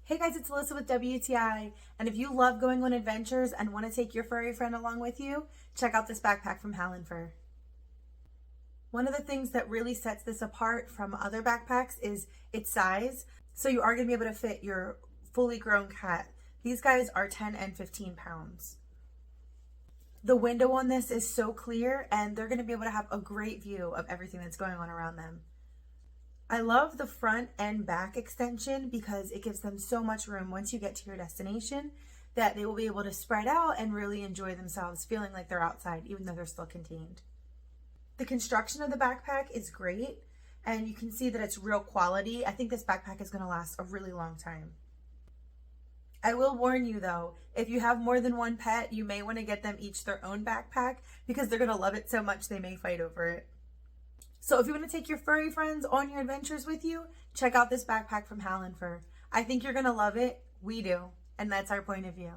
Hey guys, it's Alyssa with WTI, and if you love going on adventures and want to take your furry friend along with you, check out this backpack from halinfer. One of the things that really sets this apart from other backpacks is its size, so you are going to be able to fit your fully grown cat. These guys are 10 and 15 pounds. The window on this is so clear, and they're going to be able to have a great view of everything that's going on around them. I love the front and back extension because it gives them so much room once you get to your destination that they will be able to spread out and really enjoy themselves, feeling like they're outside even though they're still contained. The construction of the backpack is great, and you can see that it's real quality. I think this backpack is going to last a really long time. I will warn you though, if you have more than one pet, you may want to get them each their own backpack because they're going to love it so much they may fight over it. So if you want to take your furry friends on your adventures with you, check out this backpack from halinfer. I think you're going to love it. We do. And that's our point of view.